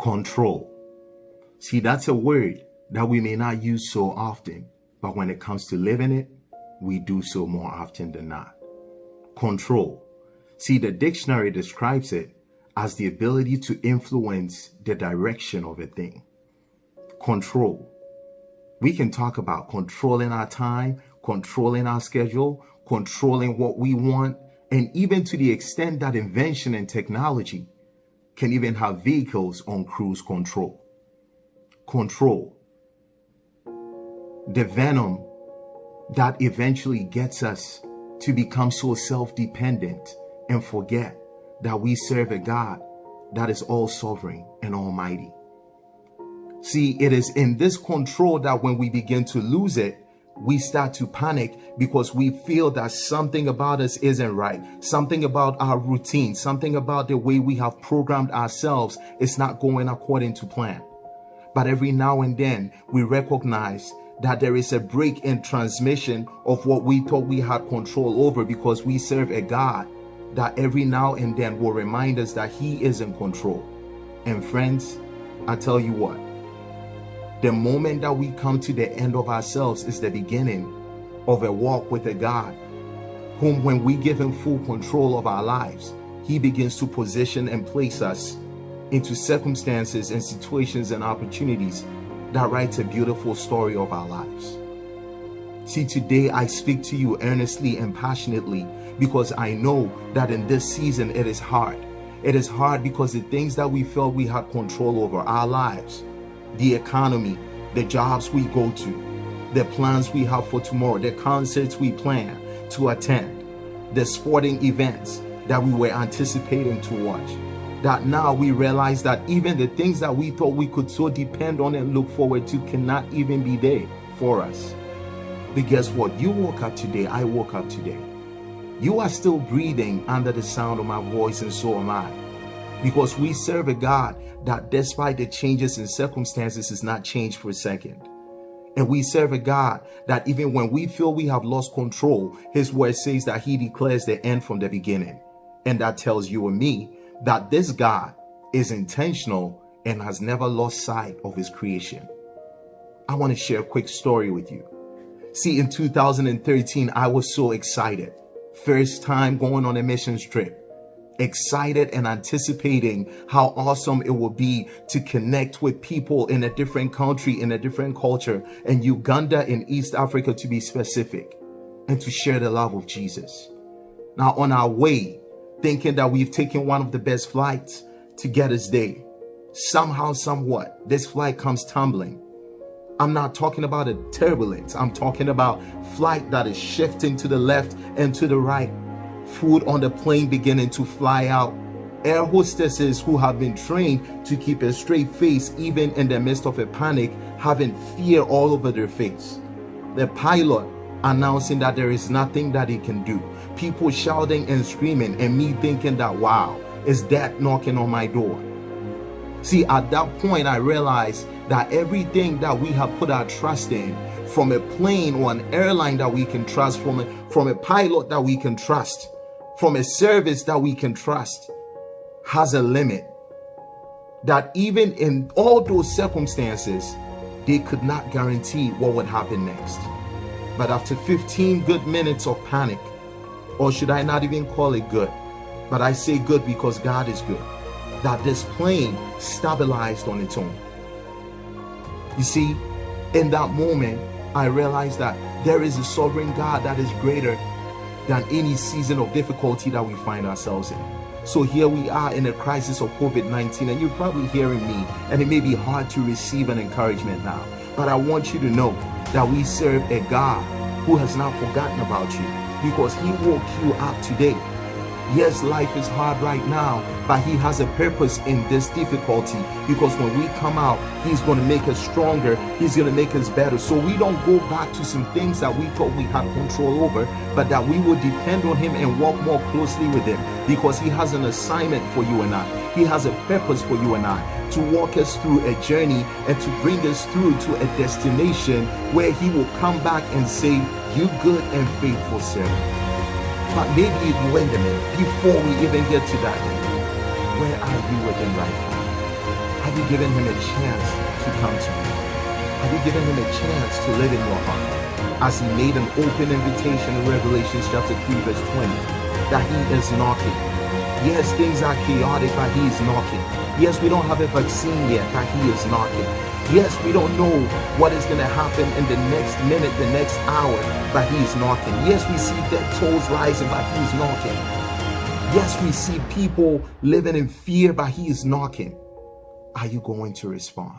Control. See, that's a word that we may not use so often, but when it comes to living it, we do so more often than not. Control. See, the dictionary describes it as the ability to influence the direction of a thing. Control. We can talk about controlling our time, controlling our schedule, controlling what we want, and even to the extent that invention and technology can even have vehicles on cruise control. Control. The venom that eventually gets us to become so self-dependent and forget that we serve a God that is all sovereign and almighty. See, it is in this control that when we begin to lose it, we start to panic because we feel that something about us isn't right. Something about our routine, something about the way we have programmed ourselves is not going according to plan. But every now and then we recognize that there is a break in transmission of what we thought we had control over, because we serve a God that every now and then will remind us that He is in control. And friends, I tell you what, the moment that we come to the end of ourselves is the beginning of a walk with a God whom, when we give Him full control of our lives, He begins to position and place us into circumstances and situations and opportunities that writes a beautiful story of our lives. See, today I speak to you earnestly and passionately because I know that in this season it is hard. It is hard because the things that we felt we had control over, our lives, the economy, the jobs we go to, the plans we have for tomorrow, the concerts we plan to attend, the sporting events that we were anticipating to watch, that now we realize that even the things that we thought we could so depend on and look forward to cannot even be there for us. But guess what? You woke up today, I woke up today. You are still breathing under the sound of my voice, and so am I. Because we serve a God that, despite the changes in circumstances, is not changed for a second. And we serve a God that even when we feel we have lost control, His word says that He declares the end from the beginning. And that tells you and me that this God is intentional and has never lost sight of His creation. I want to share a quick story with you. See, in 2013, I was so excited. First time going on a missions trip. Excited and anticipating how awesome it will be to connect with people in a different country, in a different culture, and Uganda in East Africa to be specific, and to share the love of Jesus. Now on our way, thinking that we've taken one of the best flights to get us there, somehow, somewhat, this flight comes tumbling. I'm not talking about a turbulence. I'm talking about flight that is shifting to the left and to the right. Food on the plane beginning to fly out. Air hostesses who have been trained to keep a straight face even in the midst of a panic, having fear all over their face. The pilot announcing that there is nothing that he can do. People shouting and screaming, and me thinking that, wow, is death knocking on my door? See, at that point, I realized that everything that we have put our trust in, from a plane or an airline that we can trust, from a pilot that we can trust, from a service that we can trust, has a limit. That even in all those circumstances, they could not guarantee what would happen next. But after 15 good minutes of panic, or should I not even call it good, but I say good because God is good, that this plane stabilized on its own. You see, in that moment, I realized that there is a sovereign God that is greater than any season of difficulty that we find ourselves in. So here we are in a crisis of COVID-19, and you're probably hearing me, and it may be hard to receive an encouragement now, but I want you to know that we serve a God who has not forgotten about you, because He woke you up today. Yes, life is hard right now, but He has a purpose in this difficulty, because when we come out, He's going to make us stronger. He's going to make us better. So we don't go back to some things that we thought we had control over, but that we will depend on Him and walk more closely with Him, because He has an assignment for you and I. He has a purpose for you and I, to walk us through a journey and to bring us through to a destination where He will come back and say, "You good and faithful servant." But maybe wait a minute, before we even get to that, where are you with Him right now? Have you given him a chance to come to you? Have you given him a chance to live in your heart? As he made an open invitation in Revelation chapter 3 verse 20, that he is knocking. Yes, things are chaotic, but he is knocking. Yes, we don't have a vaccine yet, but he is knocking. Yes, we don't know what is going to happen in the next minute, the next hour, but he is knocking. Yes, we see death tolls rising, but he is knocking. Yes, we see people living in fear, but he is knocking. Are you going to respond?